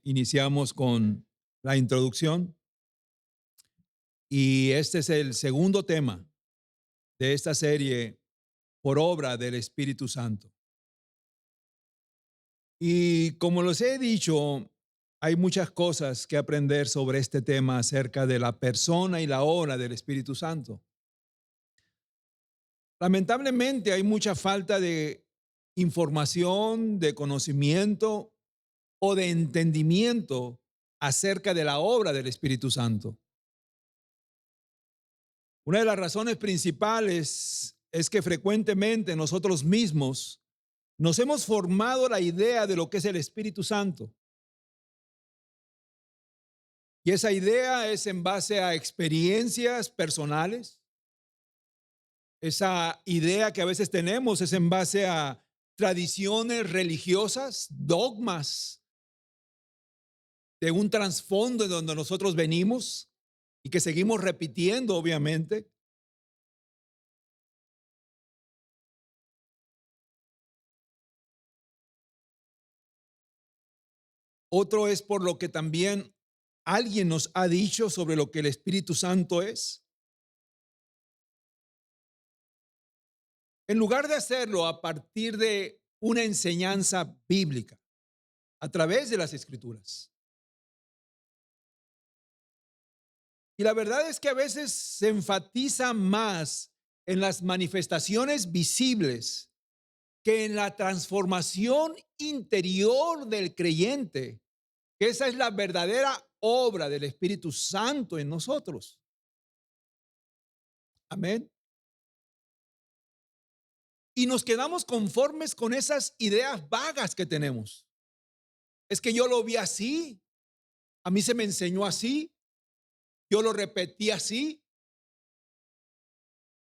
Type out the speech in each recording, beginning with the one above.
iniciamos con la introducción y este es el segundo tema de esta serie por obra del Espíritu Santo. Y como les he dicho, hay muchas cosas que aprender sobre este tema acerca de la persona y la obra del Espíritu Santo. Lamentablemente hay mucha falta de información, de conocimiento o de entendimiento acerca de la obra del Espíritu Santo. Una de las razones principales es que frecuentemente nosotros mismos nos hemos formado la idea de lo que es el Espíritu Santo. Y esa idea es en base a experiencias personales. Esa idea que a veces tenemos es en base a tradiciones religiosas, dogmas de un trasfondo de donde nosotros venimos y que seguimos repitiendo, obviamente. Otro es por lo que también alguien nos ha dicho sobre lo que el Espíritu Santo es. En lugar de hacerlo a partir de una enseñanza bíblica, a través de las Escrituras. Y la verdad es que a veces se enfatiza más en las manifestaciones visibles que en la transformación interior del creyente, que esa es la verdadera obra del Espíritu Santo en nosotros. Amén. Y nos quedamos conformes con esas ideas vagas que tenemos. Es que yo lo vi así, a mí se me enseñó así, yo lo repetí así.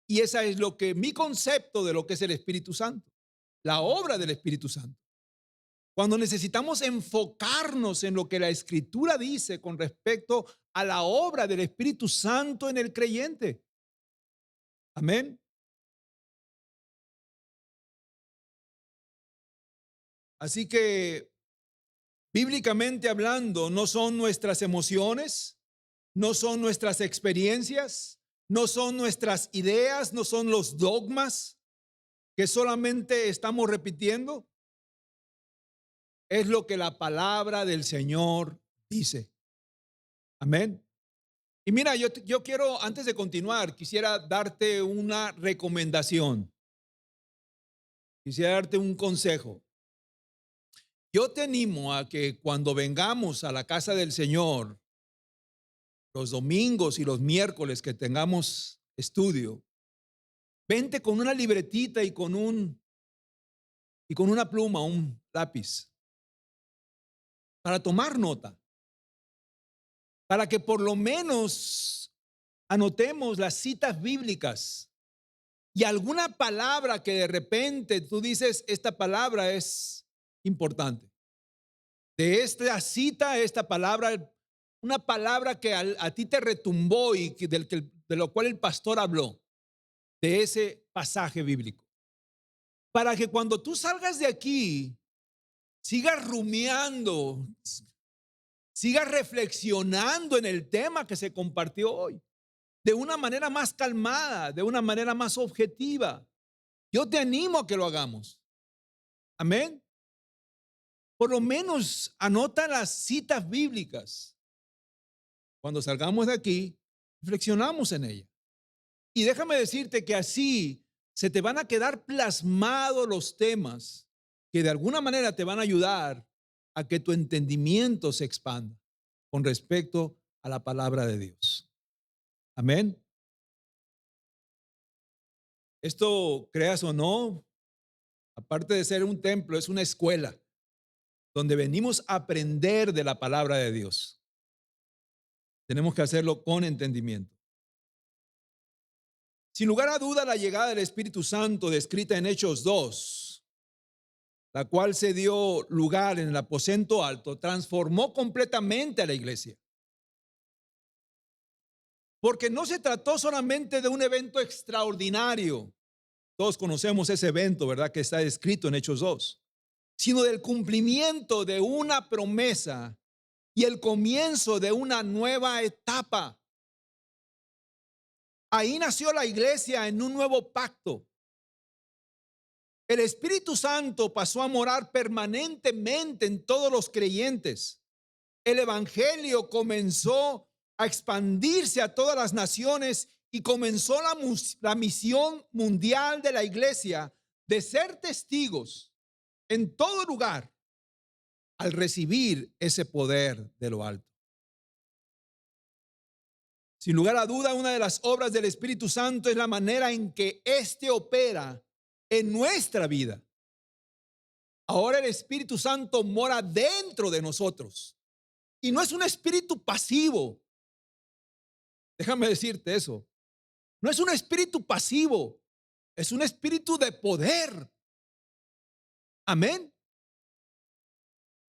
Y esa es lo que mi concepto de lo que es el Espíritu Santo, la obra del Espíritu Santo. Cuando necesitamos enfocarnos en lo que la Escritura dice con respecto a la obra del Espíritu Santo en el creyente. Amén. Así que, bíblicamente hablando, no son nuestras emociones, no son nuestras experiencias, no son nuestras ideas, no son los dogmas que solamente estamos repitiendo. Es lo que la palabra del Señor dice. Amén. Y mira, yo quiero, antes de continuar, quisiera darte una recomendación. Quisiera darte un consejo. Yo te animo a que cuando vengamos a la casa del Señor, los domingos y los miércoles que tengamos estudio, vente con una libretita y con una pluma, un lápiz, para tomar nota, para que por lo menos anotemos las citas bíblicas y alguna palabra que de repente tú dices, esta palabra es importante. De esta cita, esta palabra, una palabra que a ti te retumbó y de lo cual el pastor habló, de ese pasaje bíblico. Para que cuando tú salgas de aquí, sigas rumiando, sigas reflexionando en el tema que se compartió hoy, de una manera más calmada, de una manera más objetiva. Yo te animo a que lo hagamos. Amén. Por lo menos anota las citas bíblicas. Cuando salgamos de aquí, reflexionamos en ella. Y déjame decirte que así se te van a quedar plasmados los temas que de alguna manera te van a ayudar a que tu entendimiento se expanda con respecto a la palabra de Dios. Amén. Esto, creas o no, aparte de ser un templo, es una escuela donde venimos a aprender de la palabra de Dios. Tenemos que hacerlo con entendimiento. Sin lugar a duda, la llegada del Espíritu Santo descrita en Hechos 2, la cual se dio lugar en el aposento alto, transformó completamente a la iglesia. Porque no se trató solamente de un evento extraordinario. Todos conocemos ese evento, ¿verdad? Que está descrito en Hechos 2. Sino del cumplimiento de una promesa y el comienzo de una nueva etapa. Ahí nació la iglesia en un nuevo pacto. El Espíritu Santo pasó a morar permanentemente en todos los creyentes. El evangelio comenzó a expandirse a todas las naciones y comenzó la misión mundial de la iglesia de ser testigos en todo lugar al recibir ese poder de lo alto. Sin lugar a duda, una de las obras del Espíritu Santo es la manera en que éste opera en nuestra vida. Ahora el Espíritu Santo mora dentro de nosotros. Y no es un espíritu pasivo. Déjame decirte eso. No es un espíritu pasivo. Es un espíritu de poder. Amén.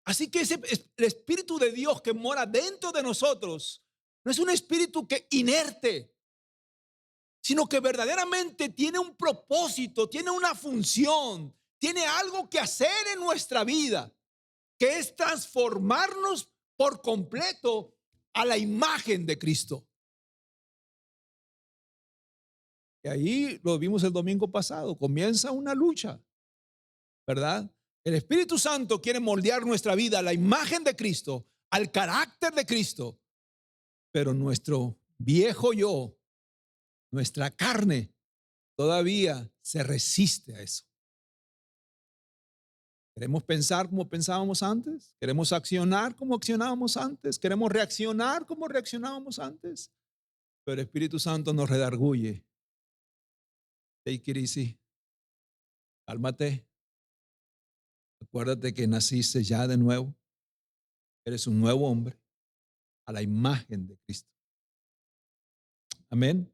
Así que el Espíritu de Dios que mora dentro de nosotros no es un espíritu que inerte, sino que verdaderamente tiene un propósito, tiene una función, tiene algo que hacer en nuestra vida, que es transformarnos por completo a la imagen de Cristo. Y ahí lo vimos el domingo pasado, comienza una lucha, ¿verdad? El Espíritu Santo quiere moldear nuestra vida a la imagen de Cristo, al carácter de Cristo, pero nuestro viejo yo, nuestra carne, todavía se resiste a eso. Queremos pensar como pensábamos antes, queremos accionar como accionábamos antes, queremos reaccionar como reaccionábamos antes, pero el Espíritu Santo nos redarguye. Take it easy, cálmate, acuérdate que naciste ya de nuevo, eres un nuevo hombre a la imagen de Cristo. Amén.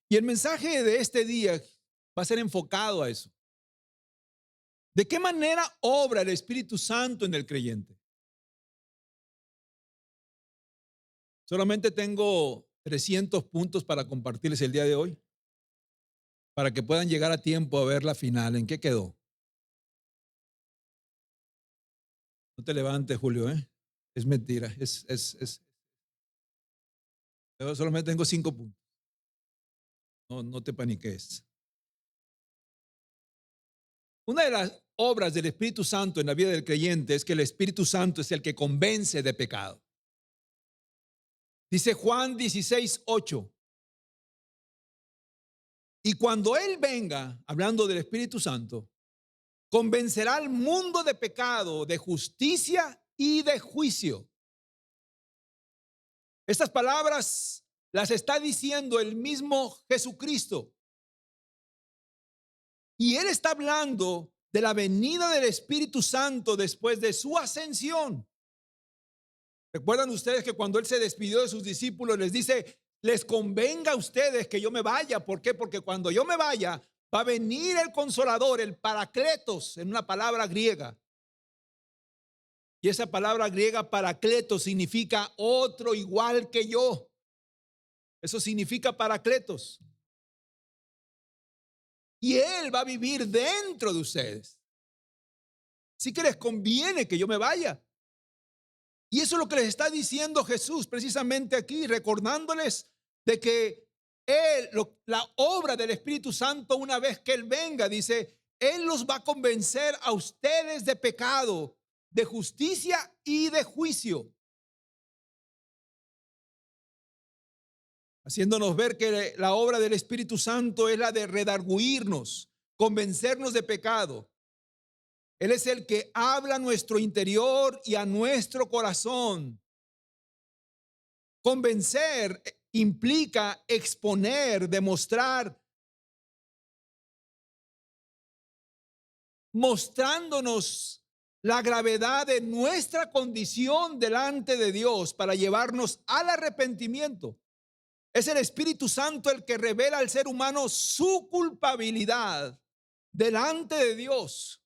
Y el mensaje de este día va a ser enfocado a eso. ¿De qué manera obra el Espíritu Santo en el creyente? Solamente tengo 300 puntos para compartirles el día de hoy, para que puedan llegar a tiempo a ver la final. ¿En qué quedó? No te levantes, Julio, ¿eh? Es mentira. Yo solamente tengo 5 puntos. No te paniques. Una de las obras del Espíritu Santo en la vida del creyente es que el Espíritu Santo es el que convence de pecado. Dice Juan 16:8. Y cuando Él venga, hablando del Espíritu Santo, convencerá al mundo de pecado, de justicia y de juicio. Estas palabras las está diciendo el mismo Jesucristo. Y Él está hablando de la venida del Espíritu Santo después de su ascensión. ¿Recuerdan ustedes que cuando Él se despidió de sus discípulos les dice, les convenga a ustedes que yo me vaya? ¿Por qué? Porque cuando yo me vaya va a venir el Consolador, el Paracletos, en una palabra griega. Y esa palabra griega Paracletos significa otro igual que yo. Eso significa Paracletos. Y Él va a vivir dentro de ustedes. Así que les conviene que yo me vaya. Y eso es lo que les está diciendo Jesús precisamente aquí, recordándoles de que la obra del Espíritu Santo, una vez que Él venga, dice, Él los va a convencer a ustedes de pecado, de justicia y de juicio. Haciéndonos ver que la obra del Espíritu Santo es la de redarguirnos, convencernos de pecado. Él es el que habla a nuestro interior y a nuestro corazón. Convencer implica exponer, demostrar, mostrándonos la gravedad de nuestra condición delante de Dios para llevarnos al arrepentimiento. Es el Espíritu Santo el que revela al ser humano su culpabilidad delante de Dios.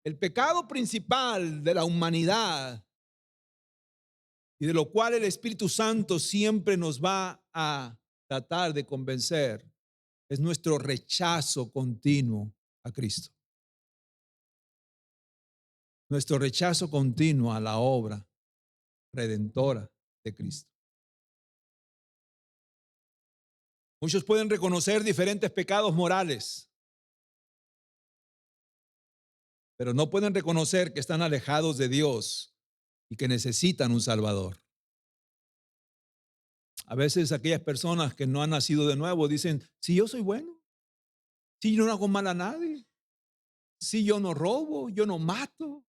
El pecado principal de la humanidad y de lo cual el Espíritu Santo siempre nos va a tratar de convencer es nuestro rechazo continuo a Cristo. nuestro rechazo continuo a la obra redentora de Cristo. Muchos pueden reconocer diferentes pecados morales, pero no pueden reconocer que están alejados de Dios y que necesitan un Salvador. A veces aquellas personas que no han nacido de nuevo dicen, si yo soy bueno, si yo no hago mal a nadie, si yo no robo, yo no mato,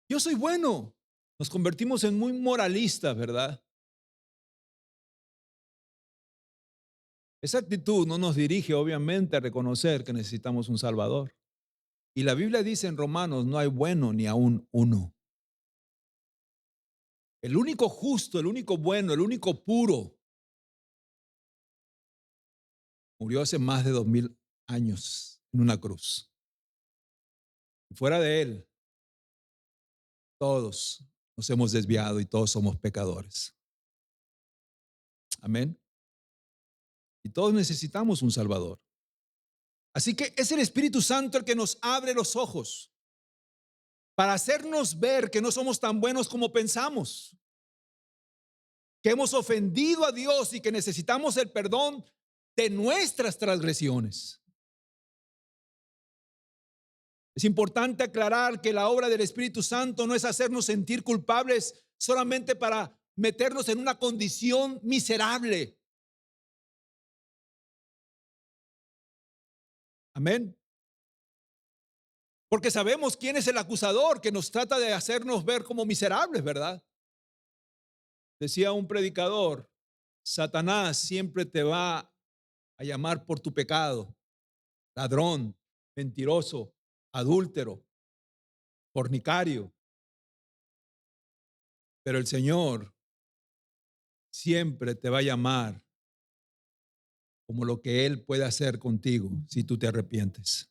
yo soy bueno. Nos convertimos en muy moralistas, ¿verdad? Esa actitud no nos dirige obviamente a reconocer que necesitamos un Salvador. Y la Biblia dice en Romanos, no hay bueno ni aún uno. El único justo, el único bueno, el único puro, murió hace más de 2000 años en una cruz. Fuera de él, todos nos hemos desviado y todos somos pecadores. Amén. Y todos necesitamos un Salvador. Así que es el Espíritu Santo el que nos abre los ojos para hacernos ver que no somos tan buenos como pensamos, que hemos ofendido a Dios y que necesitamos el perdón de nuestras transgresiones. Es importante aclarar que la obra del Espíritu Santo no es hacernos sentir culpables solamente para meternos en una condición miserable. Amén. Porque sabemos quién es el acusador que nos trata de hacernos ver como miserables, ¿verdad? Decía un predicador, Satanás siempre te va a llamar por tu pecado, ladrón, mentiroso, adúltero, fornicario. Pero el Señor siempre te va a llamar como lo que Él puede hacer contigo si tú te arrepientes.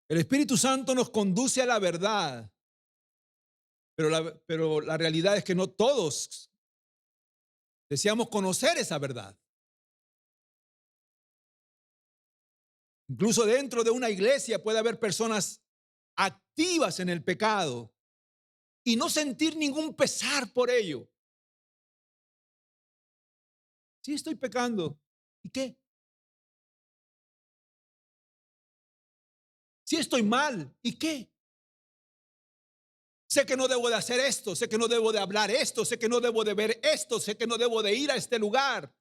El Espíritu Santo nos conduce a la verdad, pero la realidad es que no todos deseamos conocer esa verdad. Incluso dentro de una iglesia puede haber personas activas en el pecado y no sentir ningún pesar por ello. Sí, estoy pecando. ¿Y qué? Sí, estoy mal. ¿Y qué? Sé que no debo de hacer esto, sé que no debo de hablar esto, sé que no debo de ver esto, sé que no debo de ir a este lugar.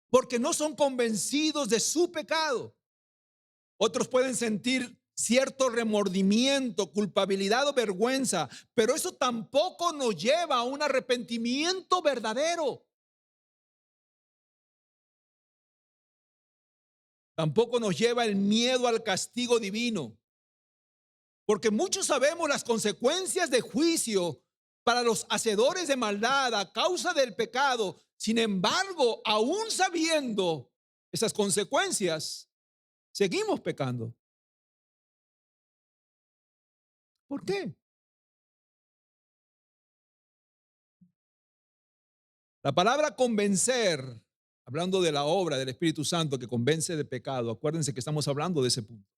Porque no son convencidos de su pecado. Otros pueden sentir cierto remordimiento, culpabilidad o vergüenza, pero eso tampoco nos lleva a un arrepentimiento verdadero. Tampoco nos lleva el miedo al castigo divino, porque muchos sabemos las consecuencias de juicio para los hacedores de maldad a causa del pecado. Sin embargo, aún sabiendo esas consecuencias, seguimos pecando. ¿Por qué? La palabra convencer, hablando de la obra del Espíritu Santo que convence de pecado, acuérdense que estamos hablando de ese punto.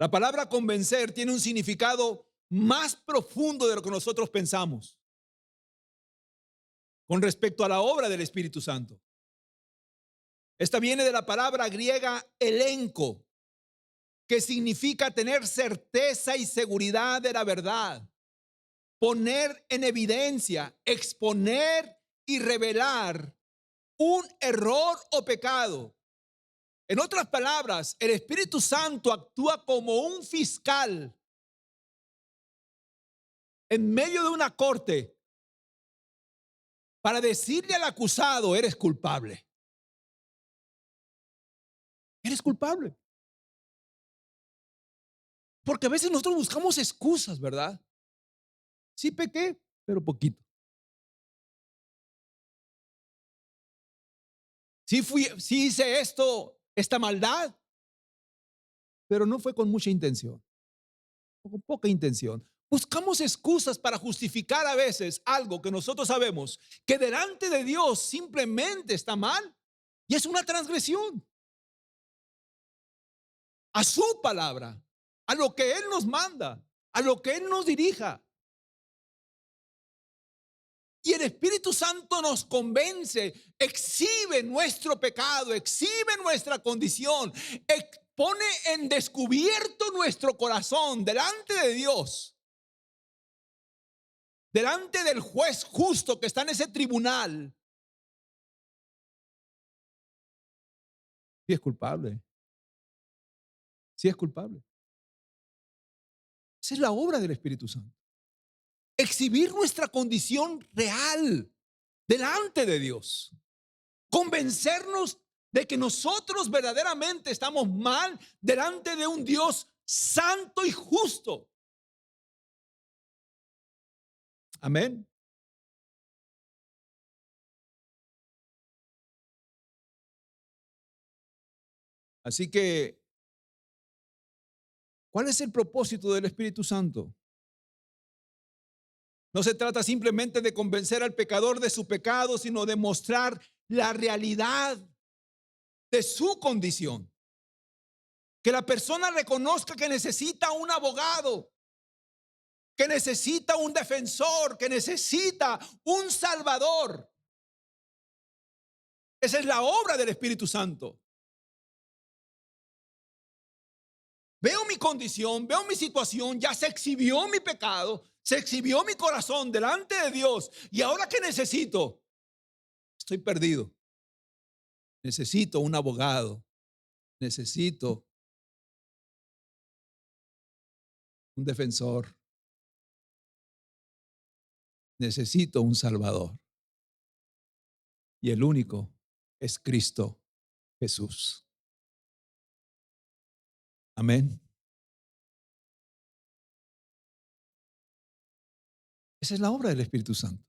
La palabra convencer tiene un significado más profundo de lo que nosotros pensamos con respecto a la obra del Espíritu Santo. Esta viene de la palabra griega elenco, que significa tener certeza y seguridad de la verdad, poner en evidencia, exponer y revelar un error o pecado. En otras palabras, el Espíritu Santo actúa como un fiscal en medio de una corte para decirle al acusado, eres culpable. Eres culpable. Porque a veces nosotros buscamos excusas, ¿verdad? Sí pequé, pero poquito. Sí hice esta maldad, pero no fue con mucha intención, con poca intención. Buscamos excusas para justificar a veces algo que nosotros sabemos que delante de Dios simplemente está mal y es una transgresión a su palabra, a lo que Él nos manda, a lo que Él nos dirija. Y el Espíritu Santo nos convence, exhibe nuestro pecado, exhibe nuestra condición, pone en descubierto nuestro corazón delante de Dios, delante del juez justo que está en ese tribunal. Si es culpable, si es culpable. Esa es la obra del Espíritu Santo. Exhibir nuestra condición real delante de Dios. Convencernos de que nosotros verdaderamente estamos mal delante de un Dios santo y justo. Amén. Así que, ¿cuál es el propósito del Espíritu Santo? No se trata simplemente de convencer al pecador de su pecado, sino de mostrar la realidad de su condición. Que la persona reconozca que necesita un abogado, que necesita un defensor, que necesita un salvador. Esa es la obra del Espíritu Santo. Veo mi condición, veo mi situación, ya se exhibió mi pecado, se exhibió mi corazón delante de Dios. ¿Y ahora qué necesito? Estoy perdido. Necesito un abogado. Necesito un defensor. Necesito un salvador. Y el único es Cristo Jesús. Amén. Esa es la obra del Espíritu Santo.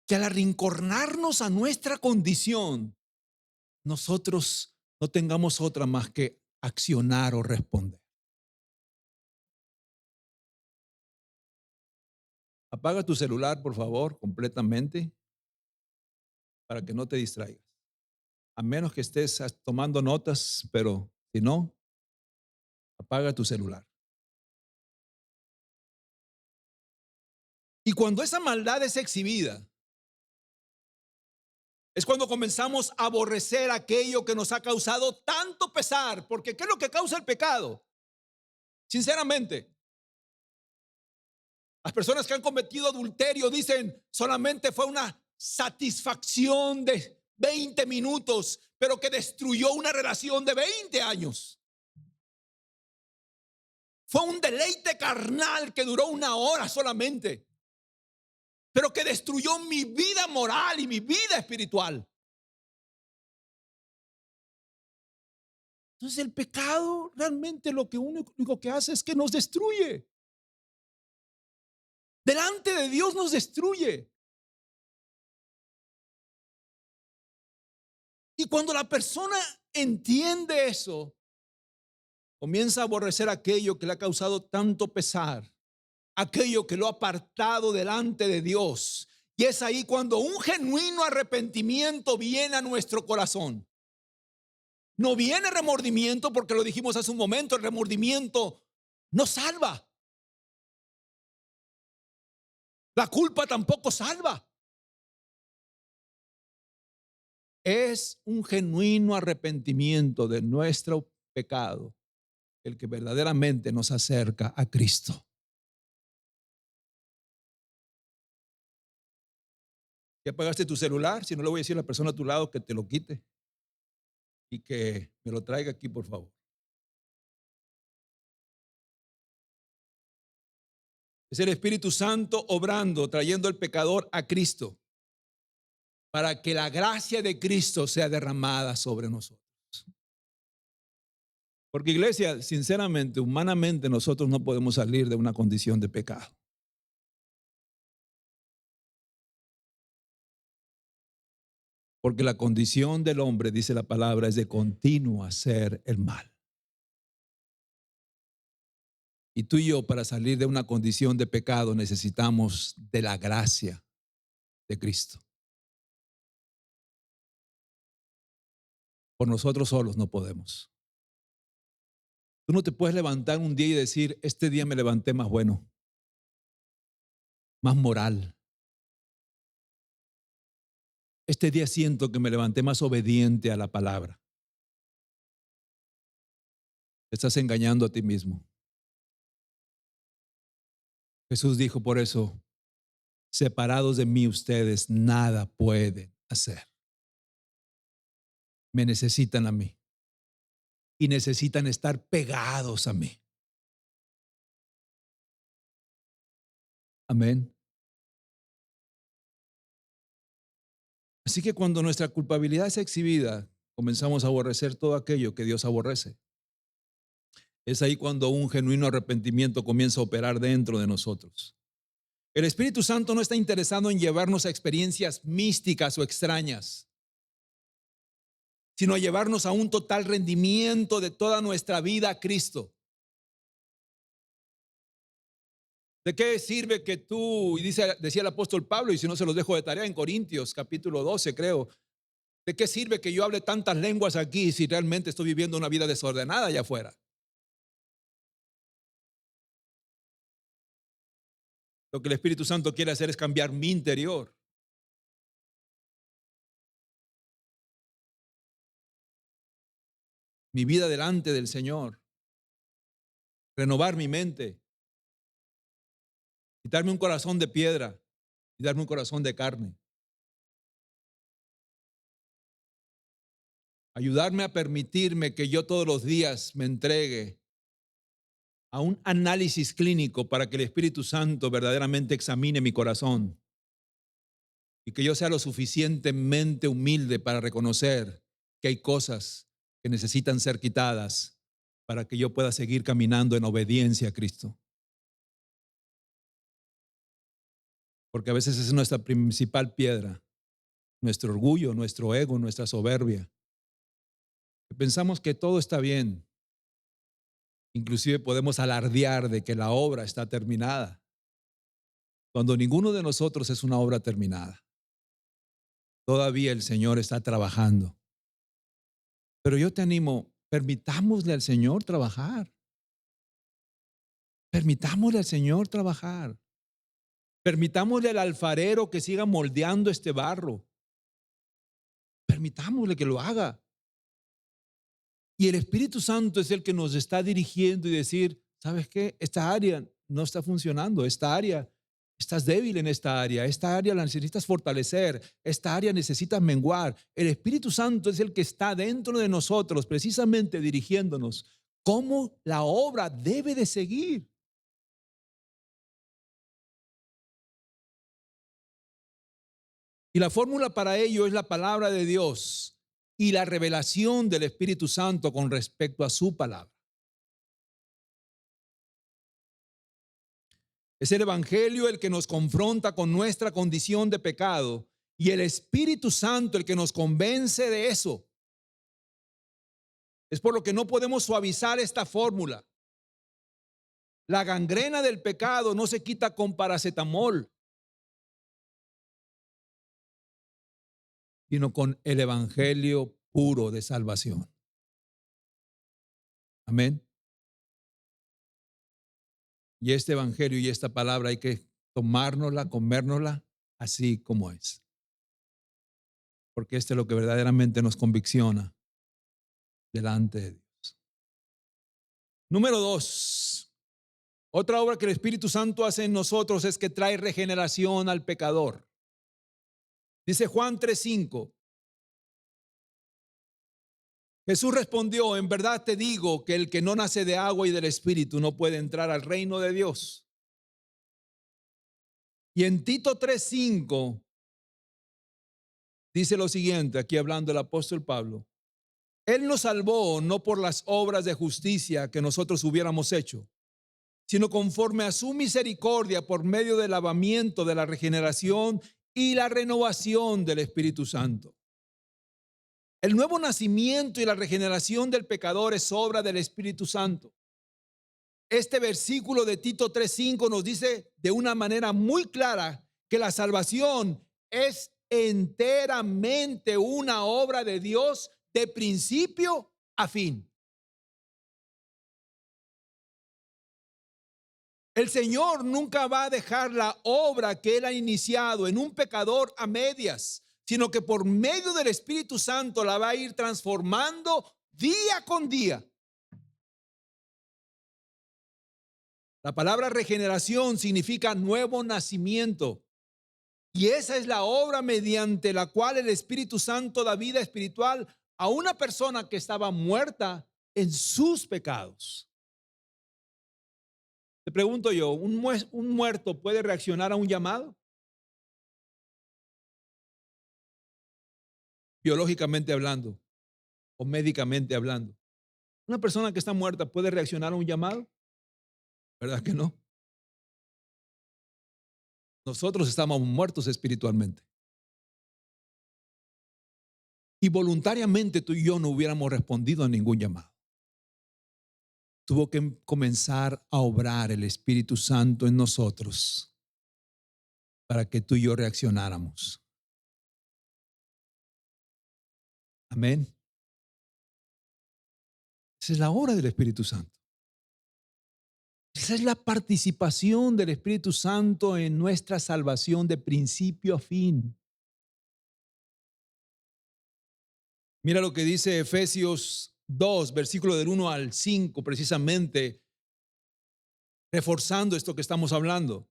Que al arrinconarnos a nuestra condición, nosotros no tengamos otra más que accionar o responder. Apaga tu celular, por favor, completamente, para que no te distraigas. A menos que estés tomando notas, pero si no, apaga tu celular. Y cuando esa maldad es exhibida, es cuando comenzamos a aborrecer aquello que nos ha causado tanto pesar, porque ¿qué es lo que causa el pecado? Sinceramente, las personas que han cometido adulterio dicen solamente fue una satisfacción de 20 minutos, pero que destruyó una relación de 20 años. Fue un deleite carnal que duró 1 hora solamente, pero que destruyó mi vida moral y mi vida espiritual. Entonces el pecado realmente lo que único que hace es que nos destruye. Delante de Dios nos destruye. Y cuando la persona entiende eso, comienza a aborrecer aquello que le ha causado tanto pesar, aquello que lo ha apartado delante de Dios. Y es ahí cuando un genuino arrepentimiento viene a nuestro corazón. No viene remordimiento, porque lo dijimos hace un momento, el remordimiento no salva. La culpa tampoco salva. Es un genuino arrepentimiento de nuestro pecado el que verdaderamente nos acerca a Cristo. ¿Ya apagaste tu celular? Si no, le voy a decir a la persona a tu lado que te lo quite y que me lo traiga aquí, por favor. Es el Espíritu Santo obrando, trayendo al pecador a Cristo, para que la gracia de Cristo sea derramada sobre nosotros. Porque iglesia, sinceramente, humanamente nosotros no podemos salir de una condición de pecado. Porque la condición del hombre, dice la palabra, es de continuo hacer el mal. Y tú y yo, para salir de una condición de pecado, necesitamos de la gracia de Cristo. Por nosotros solos no podemos. Tú no te puedes levantar un día y decir, este día me levanté más bueno, más moral. Este día siento que me levanté más obediente a la palabra. Te estás engañando a ti mismo. Jesús dijo por eso, separados de mí ustedes nada pueden hacer. Me necesitan a mí y necesitan estar pegados a mí. Amén. Así que cuando nuestra culpabilidad es exhibida, comenzamos a aborrecer todo aquello que Dios aborrece. Es ahí cuando un genuino arrepentimiento comienza a operar dentro de nosotros. El Espíritu Santo no está interesado en llevarnos a experiencias místicas o extrañas, sino a llevarnos a un total rendimiento de toda nuestra vida a Cristo. ¿De qué sirve que tú, y decía el apóstol Pablo, y si no se los dejo de tarea en Corintios capítulo 12 creo, ¿de qué sirve que yo hable tantas lenguas aquí si realmente estoy viviendo una vida desordenada allá afuera? Lo que el Espíritu Santo quiere hacer es cambiar mi interior. Mi vida delante del Señor. Renovar mi mente. Quitarme un corazón de piedra y darme un corazón de carne. Ayudarme a permitirme que yo todos los días me entregue a un análisis clínico para que el Espíritu Santo verdaderamente examine mi corazón y que yo sea lo suficientemente humilde para reconocer que hay cosas que necesitan ser quitadas para que yo pueda seguir caminando en obediencia a Cristo. Porque a veces es nuestra principal piedra, nuestro orgullo, nuestro ego, nuestra soberbia. Pensamos que todo está bien. Inclusive podemos alardear de que la obra está terminada, cuando ninguno de nosotros es una obra terminada. Todavía el Señor está trabajando. Pero yo te animo, permitámosle al Señor trabajar. Permitámosle al Señor trabajar. Permitámosle al alfarero que siga moldeando este barro. Permitámosle que lo haga. Y el Espíritu Santo es el que nos está dirigiendo y decir, ¿sabes qué? Esta área no está funcionando, esta área, estás débil en esta área la necesitas fortalecer, esta área necesitas menguar. El Espíritu Santo es el que está dentro de nosotros, precisamente dirigiéndonos cómo la obra debe de seguir. Y la fórmula para ello es la palabra de Dios y la revelación del Espíritu Santo con respecto a su palabra. Es el Evangelio el que nos confronta con nuestra condición de pecado y el Espíritu Santo el que nos convence de eso. Es por lo que no podemos suavizar esta fórmula. La gangrena del pecado no se quita con paracetamol, sino con el Evangelio puro de salvación. Amén. Y este Evangelio y esta palabra hay que tomárnosla, comérnosla así como es. Porque este es lo que verdaderamente nos convicciona delante de Dios. Número 2. Otra obra que el Espíritu Santo hace en nosotros es que trae regeneración al pecador. Dice Juan 3:5. Jesús respondió, en verdad te digo que el que no nace de agua y del Espíritu no puede entrar al reino de Dios. Y en Tito 3:5 dice lo siguiente, aquí hablando el apóstol Pablo. Él nos salvó no por las obras de justicia que nosotros hubiéramos hecho, sino conforme a su misericordia por medio del lavamiento de la regeneración y la renovación del Espíritu Santo. El nuevo nacimiento y la regeneración del pecador es obra del Espíritu Santo. Este versículo de Tito 3:5 nos dice de una manera muy clara que la salvación es enteramente una obra de Dios de principio a fin. El Señor nunca va a dejar la obra que Él ha iniciado en un pecador a medias, sino que por medio del Espíritu Santo la va a ir transformando día con día. La palabra regeneración significa nuevo nacimiento. Y esa es la obra mediante la cual el Espíritu Santo da vida espiritual a una persona que estaba muerta en sus pecados. Te pregunto yo, ¿un muerto puede reaccionar a un llamado? Biológicamente hablando o médicamente hablando. ¿Una persona que está muerta puede reaccionar a un llamado? ¿Verdad que no? Nosotros estamos muertos espiritualmente. Y voluntariamente tú y yo no hubiéramos respondido a ningún llamado. Tuvo que comenzar a obrar el Espíritu Santo en nosotros para que tú y yo reaccionáramos. Amén. Esa es la obra del Espíritu Santo. Esa es la participación del Espíritu Santo en nuestra salvación de principio a fin. Mira lo que dice Efesios 2, versículo del 1 al 5, precisamente reforzando esto que estamos hablando.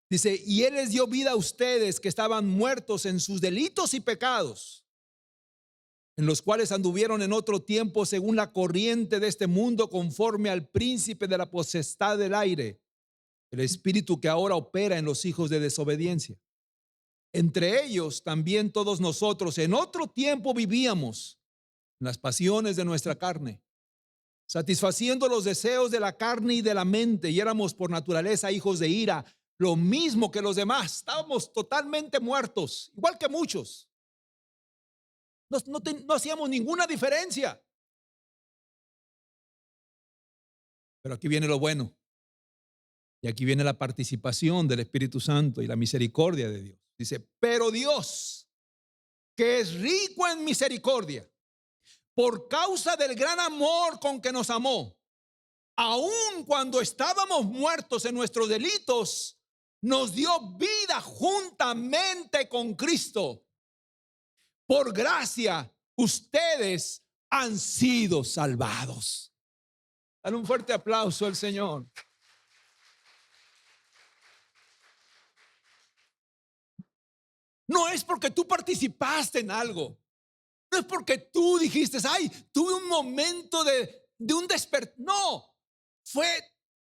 Dice, y Él les dio vida a ustedes que estaban muertos en sus delitos y pecados, en los cuales anduvieron en otro tiempo según la corriente de este mundo, conforme al príncipe de la potestad del aire, el espíritu que ahora opera en los hijos de desobediencia. Entre ellos también todos nosotros en otro tiempo vivíamos en las pasiones de nuestra carne, satisfaciendo los deseos de la carne y de la mente, y éramos por naturaleza hijos de ira, lo mismo que los demás. Estábamos totalmente muertos, igual que muchos. No hacíamos ninguna diferencia. Pero aquí viene lo bueno. Y aquí viene la participación del Espíritu Santo y la misericordia de Dios. Dice, pero Dios, que es rico en misericordia, por causa del gran amor con que nos amó, aun cuando estábamos muertos en nuestros delitos, nos dio vida juntamente con Cristo. Por gracia, ustedes han sido salvados. Dale un fuerte aplauso al Señor. No es porque tú participaste en algo. No es porque tú dijiste, ay, tuve un momento de un despertar. No, fue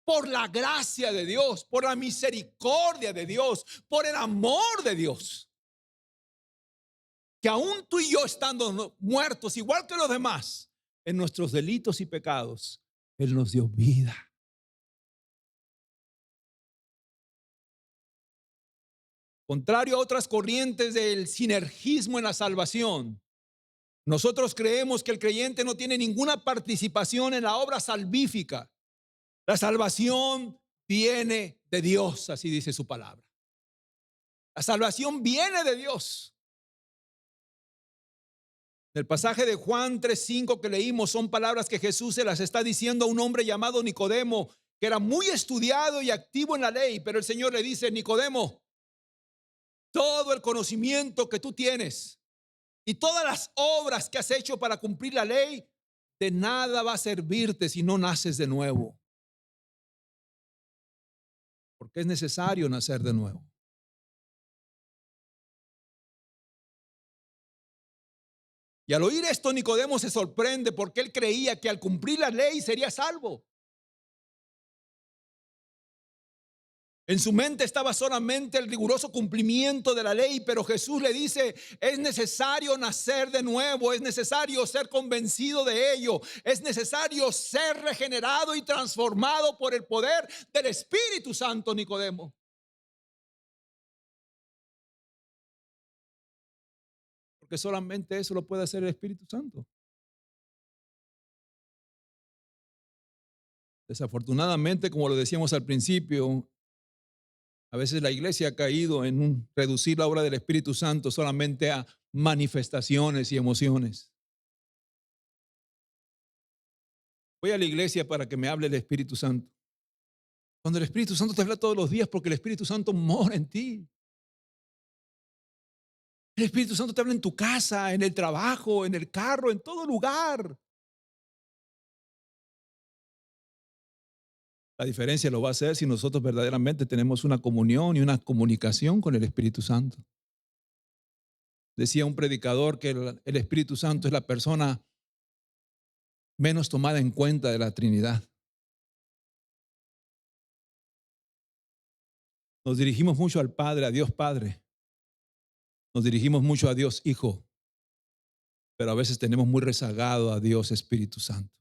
por la gracia de Dios, por la misericordia de Dios, por el amor de Dios. Que aún tú y yo estando muertos, igual que los demás, en nuestros delitos y pecados, Él nos dio vida. Contrario a otras corrientes del sinergismo en la salvación, nosotros creemos que el creyente no tiene ninguna participación en la obra salvífica. La salvación viene de Dios, así dice su palabra. La salvación viene de Dios. El pasaje de Juan 3:5 que leímos son palabras que Jesús se las está diciendo a un hombre llamado Nicodemo, que era muy estudiado y activo en la ley, pero el Señor le dice, Nicodemo, todo el conocimiento que tú tienes y todas las obras que has hecho para cumplir la ley, de nada va a servirte si no naces de nuevo. Porque es necesario nacer de nuevo. Y al oír esto, Nicodemo se sorprende porque él creía que al cumplir la ley sería salvo. En su mente estaba solamente el riguroso cumplimiento de la ley, pero Jesús le dice, es necesario nacer de nuevo, es necesario ser convencido de ello, es necesario ser regenerado y transformado por el poder del Espíritu Santo, Nicodemo. Porque solamente eso lo puede hacer el Espíritu Santo. Desafortunadamente, como lo decíamos al principio, a veces la iglesia ha caído en reducir la obra del Espíritu Santo solamente a manifestaciones y emociones. Voy a la iglesia para que me hable el Espíritu Santo. Cuando el Espíritu Santo te habla todos los días, porque el Espíritu Santo mora en ti. El Espíritu Santo te habla en tu casa, en el trabajo, en el carro, en todo lugar. La diferencia lo va a hacer si nosotros verdaderamente tenemos una comunión y una comunicación con el Espíritu Santo. Decía un predicador que el Espíritu Santo es la persona menos tomada en cuenta de la Trinidad. Nos dirigimos mucho al Padre, a Dios Padre. Nos dirigimos mucho a Dios Hijo. Pero a veces tenemos muy rezagado a Dios Espíritu Santo.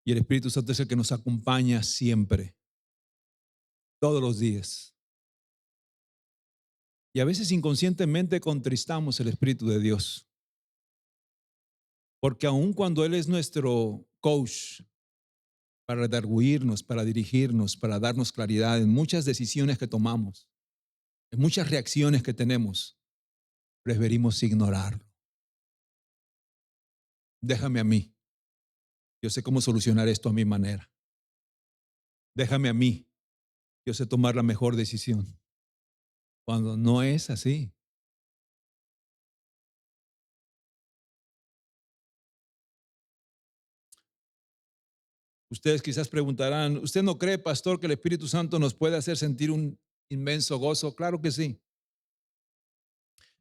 Y el Espíritu Santo es el que nos acompaña siempre, todos los días. Y a veces inconscientemente contristamos el Espíritu de Dios. Porque aun cuando Él es nuestro coach para redarguirnos, para dirigirnos, para darnos claridad en muchas decisiones que tomamos, en muchas reacciones que tenemos, preferimos ignorarlo. Déjame a mí. Yo sé cómo solucionar esto a mi manera. Déjame a mí. Yo sé tomar la mejor decisión. Cuando no es así. Ustedes quizás preguntarán, ¿usted no cree, pastor, que el Espíritu Santo nos puede hacer sentir un inmenso gozo? Claro que sí.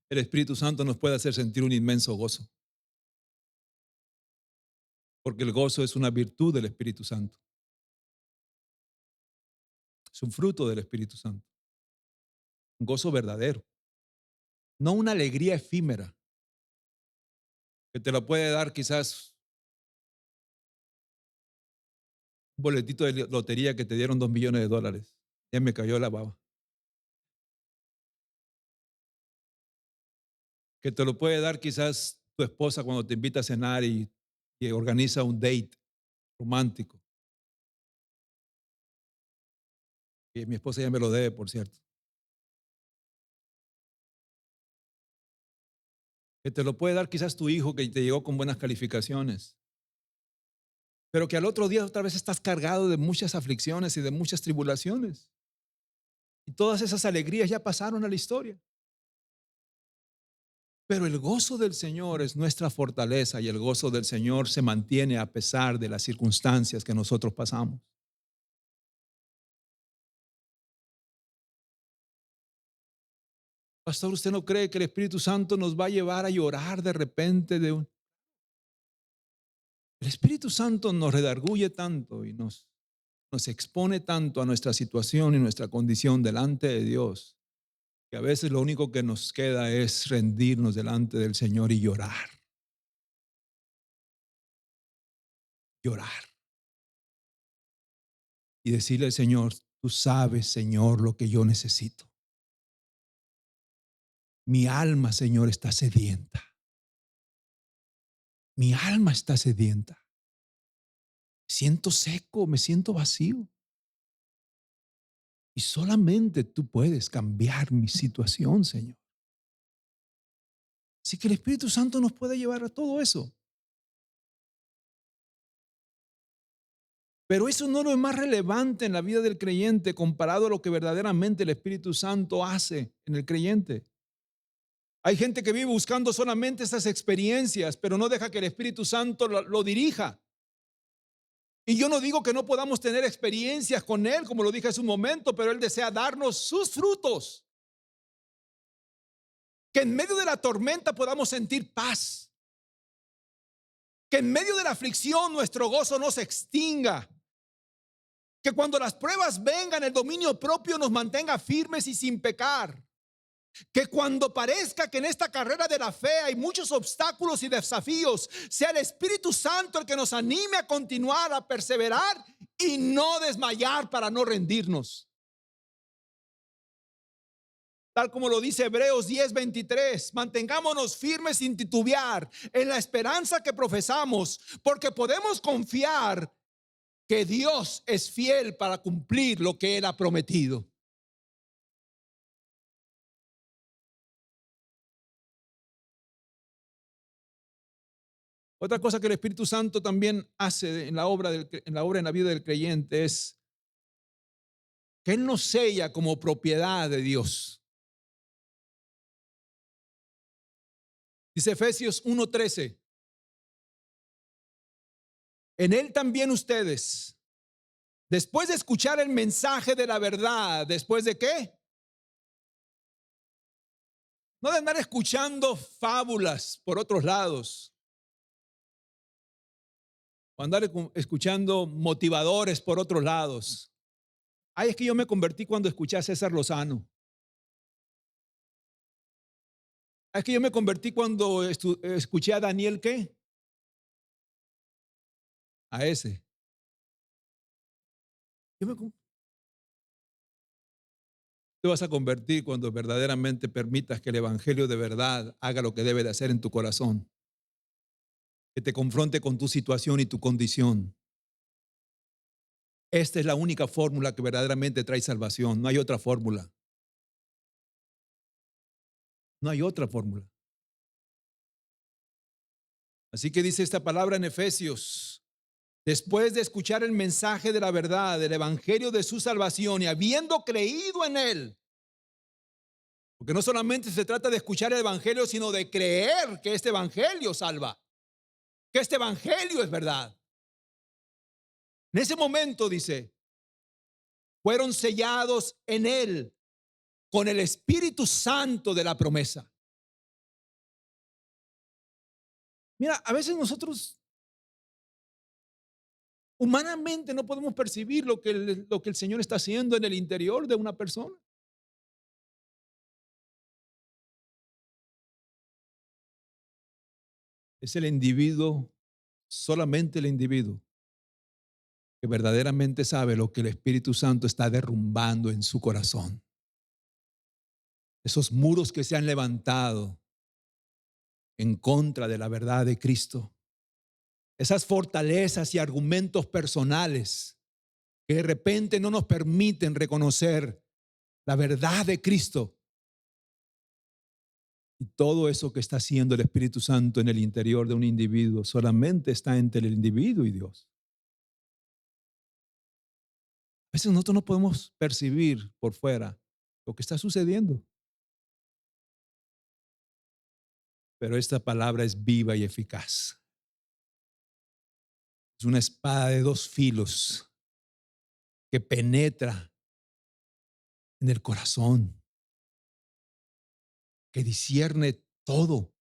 El Espíritu Santo nos puede hacer sentir un inmenso gozo. Porque el gozo es una virtud del Espíritu Santo. Es un fruto del Espíritu Santo. Un gozo verdadero. No una alegría efímera que te lo puede dar quizás un boletito de lotería que te dieron $2 millones. Ya me cayó la baba. Que te lo puede dar quizás tu esposa cuando te invita a cenar y organiza un date romántico. Y mi esposa ya me lo debe, por cierto. Que te lo puede dar quizás tu hijo que te llegó con buenas calificaciones. Pero que al otro día otra vez estás cargado de muchas aflicciones y de muchas tribulaciones. Y todas esas alegrías ya pasaron a la historia. Pero el gozo del Señor es nuestra fortaleza y el gozo del Señor se mantiene a pesar de las circunstancias que nosotros pasamos. Pastor, ¿usted no cree que el Espíritu Santo nos va a llevar a llorar de repente El Espíritu Santo nos redarguye tanto y nos expone tanto a nuestra situación y nuestra condición delante de Dios, que a veces lo único que nos queda es rendirnos delante del Señor y llorar. Llorar. Y decirle al Señor, tú sabes, Señor, lo que yo necesito. Mi alma, Señor, está sedienta. Mi alma está sedienta. Me siento seco, me siento vacío. Y solamente tú puedes cambiar mi situación, Señor. Así que el Espíritu Santo nos puede llevar a todo eso. Pero eso no es lo más relevante en la vida del creyente comparado a lo que verdaderamente el Espíritu Santo hace en el creyente. Hay gente que vive buscando solamente esas experiencias, pero no deja que el Espíritu Santo lo dirija. Y yo no digo que no podamos tener experiencias con Él, como lo dije hace un momento, pero Él desea darnos sus frutos. Que en medio de la tormenta podamos sentir paz. Que en medio de la aflicción nuestro gozo no se extinga. Que cuando las pruebas vengan, el dominio propio nos mantenga firmes y sin pecar. Que cuando parezca que en esta carrera de la fe hay muchos obstáculos y desafíos, sea el Espíritu Santo el que nos anime a continuar, a perseverar y no desmayar para no rendirnos. Tal como lo dice Hebreos 10:23, mantengámonos firmes sin titubear en la esperanza que profesamos, porque podemos confiar que Dios es fiel para cumplir lo que Él ha prometido. Otra cosa que el Espíritu Santo también hace en la obra, en la vida del creyente es que Él nos sella como propiedad de Dios. Dice Efesios 1:13. En Él también ustedes, después de escuchar el mensaje de la verdad, ¿después de qué? No de andar escuchando fábulas por otros lados, o andar escuchando motivadores por otros lados. Ay, es que yo me convertí cuando escuché a César Lozano. Ay, es que yo me convertí cuando escuché a Daniel, ¿qué? A ese. Te vas a convertir cuando verdaderamente permitas que el Evangelio de verdad haga lo que debe de hacer en tu corazón. Que te confronte con tu situación y tu condición. Esta es la única fórmula que verdaderamente trae salvación. No hay otra fórmula. No hay otra fórmula. Así que dice esta palabra en Efesios. Después de escuchar el mensaje de la verdad, del evangelio de su salvación y habiendo creído en él. Porque no solamente se trata de escuchar el evangelio, sino de creer que este evangelio salva. Que este evangelio es verdad. En ese momento, dice, fueron sellados en él con el Espíritu Santo de la promesa. Mira, a veces nosotros humanamente no podemos percibir lo que el Señor está haciendo en el interior de una persona. Es el individuo, solamente el individuo, que verdaderamente sabe lo que el Espíritu Santo está derrumbando en su corazón. Esos muros que se han levantado en contra de la verdad de Cristo. Esas fortalezas y argumentos personales que de repente no nos permiten reconocer la verdad de Cristo. Y todo eso que está haciendo el Espíritu Santo en el interior de un individuo solamente está entre el individuo y Dios. A veces nosotros no podemos percibir por fuera lo que está sucediendo. Pero esta palabra es viva y eficaz. Es una espada de dos filos que penetra en el corazón, que discierne todo,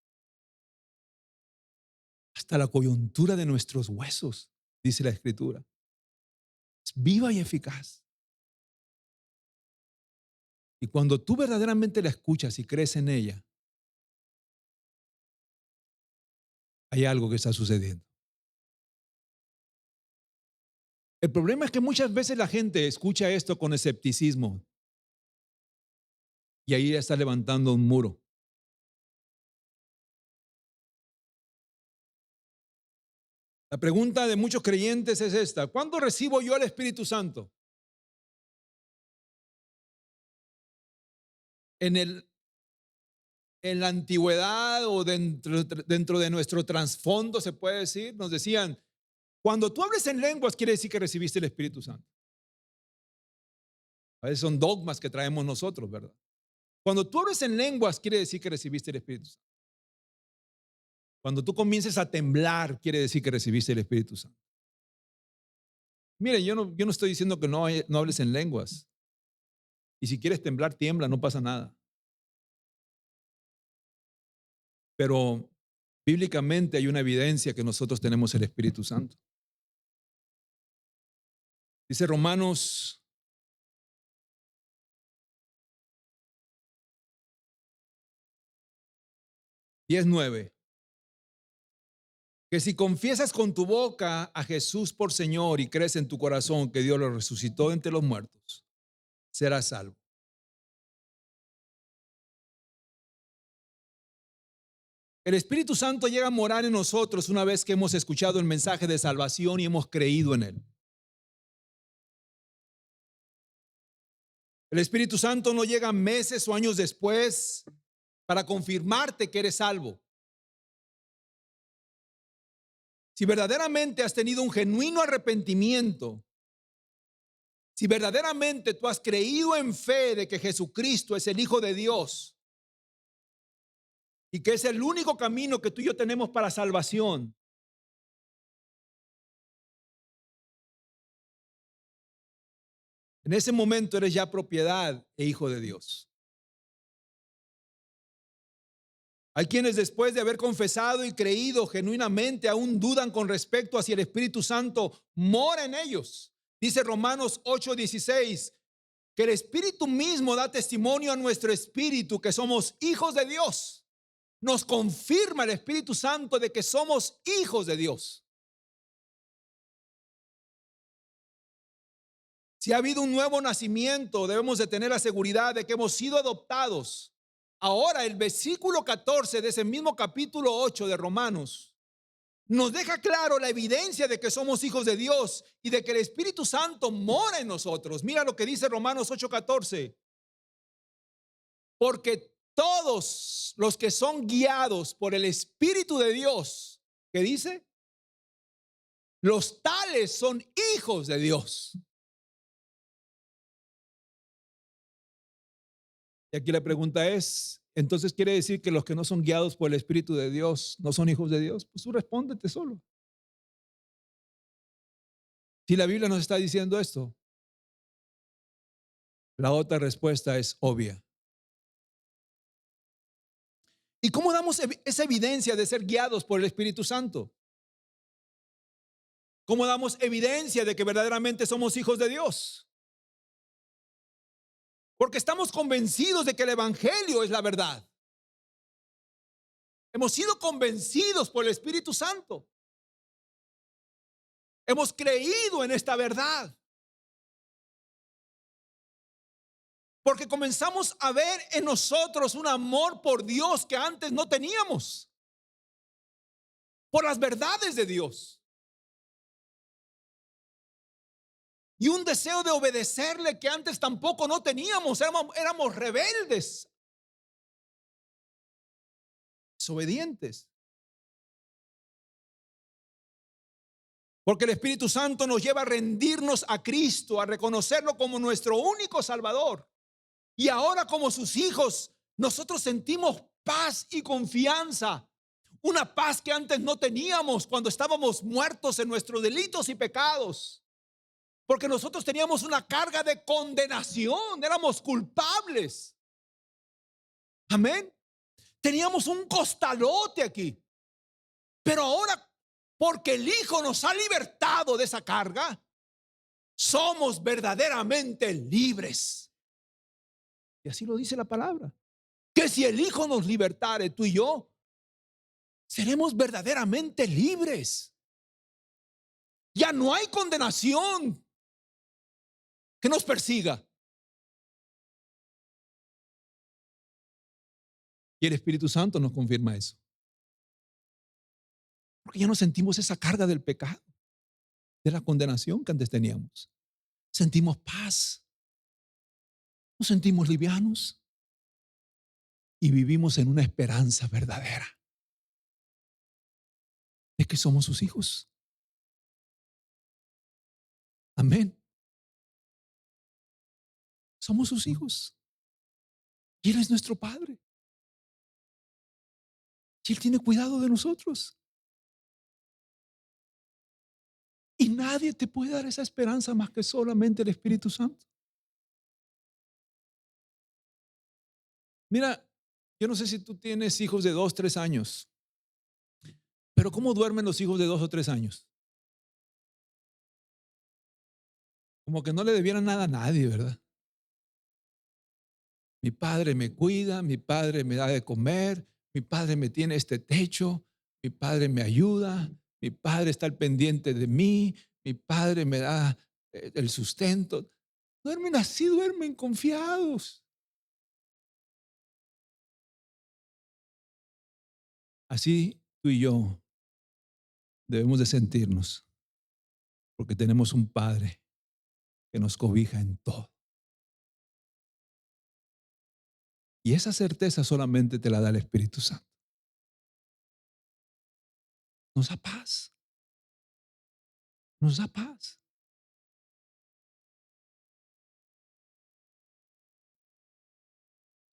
hasta la coyuntura de nuestros huesos, dice la Escritura. Es viva y eficaz. Y cuando tú verdaderamente la escuchas y crees en ella, hay algo que está sucediendo. El problema es que muchas veces la gente escucha esto con escepticismo y ahí está levantando un muro. La pregunta de muchos creyentes es esta: ¿cuándo recibo yo el Espíritu Santo? En la antigüedad o dentro de nuestro trasfondo, se puede decir, nos decían, cuando tú hables en lenguas quiere decir que recibiste el Espíritu Santo. A veces son dogmas que traemos nosotros, ¿verdad? Cuando tú hables en lenguas quiere decir que recibiste el Espíritu Santo. Cuando tú comiences a temblar quiere decir que recibiste el Espíritu Santo. Mire, yo no estoy diciendo que no hables en lenguas. Y si quieres temblar, tiembla, no pasa nada. Pero bíblicamente hay una evidencia que nosotros tenemos el Espíritu Santo. Dice Romanos 10:9, que si confiesas con tu boca a Jesús por Señor y crees en tu corazón que Dios lo resucitó de entre los muertos, serás salvo. El Espíritu Santo llega a morar en nosotros una vez que hemos escuchado el mensaje de salvación y hemos creído en él. El Espíritu Santo no llega meses o años después para confirmarte que eres salvo. Si verdaderamente has tenido un genuino arrepentimiento, si verdaderamente tú has creído en fe de que Jesucristo es el Hijo de Dios y que es el único camino que tú y yo tenemos para salvación, en ese momento eres ya propiedad e hijo de Dios. Hay quienes después de haber confesado y creído genuinamente aún dudan con respecto a si el Espíritu Santo mora en ellos. Dice Romanos 8:16 que el Espíritu mismo da testimonio a nuestro espíritu que somos hijos de Dios. Nos confirma el Espíritu Santo de que somos hijos de Dios. Si ha habido un nuevo nacimiento, debemos de tener la seguridad de que hemos sido adoptados. Ahora el versículo 14 de ese mismo capítulo 8 de Romanos nos deja claro la evidencia de que somos hijos de Dios y de que el Espíritu Santo mora en nosotros. Mira lo que dice Romanos 8:14. Porque todos los que son guiados por el Espíritu de Dios, ¿qué dice? Los tales son hijos de Dios. Y aquí la pregunta es, entonces quiere decir que los que no son guiados por el Espíritu de Dios no son hijos de Dios. Pues tú respóndete solo. Si la Biblia nos está diciendo esto, la otra respuesta es obvia. ¿Y cómo damos esa evidencia de ser guiados por el Espíritu Santo? ¿Cómo damos evidencia de que verdaderamente somos hijos de Dios? Porque estamos convencidos de que el Evangelio es la verdad. Hemos sido convencidos por el Espíritu Santo. Hemos creído en esta verdad. Porque comenzamos a ver en nosotros un amor por Dios que antes no teníamos. Por las verdades de Dios. Y un deseo de obedecerle que antes tampoco no teníamos. Éramos rebeldes. Desobedientes. Porque el Espíritu Santo nos lleva a rendirnos a Cristo, a reconocerlo como nuestro único Salvador. Y ahora como sus hijos, nosotros sentimos paz y confianza. Una paz que antes no teníamos cuando estábamos muertos en nuestros delitos y pecados. Porque nosotros teníamos una carga de condenación, éramos culpables. Amén. Teníamos un costalote aquí. Pero ahora, porque el Hijo nos ha libertado de esa carga, somos verdaderamente libres. Y así lo dice la palabra. Que si el Hijo nos libertare, tú y yo, seremos verdaderamente libres. Ya no hay condenación que nos persiga. Y el Espíritu Santo nos confirma eso. Porque ya no sentimos esa carga del pecado, de la condenación que antes teníamos. Sentimos paz. Nos sentimos livianos. Y vivimos en una esperanza verdadera de que somos sus hijos. Amén. Somos sus hijos. Y Él es nuestro Padre. Y Él tiene cuidado de nosotros. Y nadie te puede dar esa esperanza más que solamente el Espíritu Santo. Mira, yo no sé si tú tienes hijos de 2, 3 años, pero ¿cómo duermen los hijos de 2 o 3 años? Como que no le debieran nada a nadie, ¿verdad? Mi padre me cuida, mi padre me da de comer, mi padre me tiene este techo, mi padre me ayuda, mi padre está al pendiente de mí, mi padre me da el sustento. Duermen así, duermen confiados. Así tú y yo debemos de sentirnos, porque tenemos un Padre que nos cobija en todo. Y esa certeza solamente te la da el Espíritu Santo. Nos da paz, nos da paz.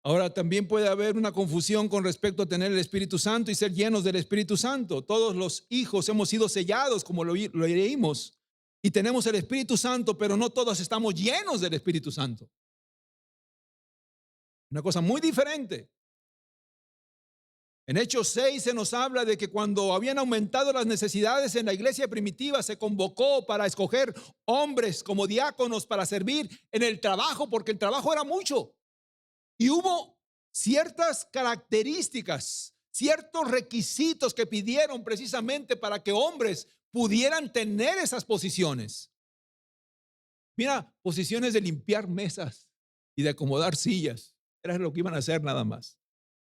Ahora también puede haber una confusión con respecto a tener el Espíritu Santo y ser llenos del Espíritu Santo. Todos los hijos hemos sido sellados, como lo leímos, y tenemos el Espíritu Santo, pero no todos estamos llenos del Espíritu Santo. Una cosa muy diferente. En Hechos 6 se nos habla de que cuando habían aumentado las necesidades en la iglesia primitiva, se convocó para escoger hombres como diáconos para servir en el trabajo, porque el trabajo era mucho. Y hubo ciertas características, ciertos requisitos que pidieron precisamente para que hombres pudieran tener esas posiciones. Mira, posiciones de limpiar mesas y de acomodar sillas. Era lo que iban a hacer nada más.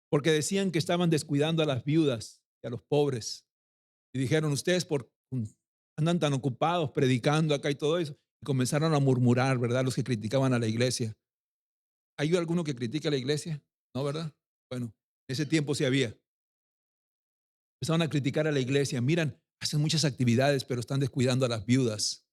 Porque decían que estaban descuidando a las viudas y a los pobres. Y dijeron, ustedes andan tan ocupados predicando acá y todo eso. Y comenzaron a murmurar, ¿verdad? Los que criticaban a la iglesia. ¿Hay alguno que critique a la iglesia? No, ¿verdad? Bueno, en ese tiempo sí había. Empezaron a criticar a la iglesia. Miran, hacen muchas actividades, pero están descuidando a las viudas.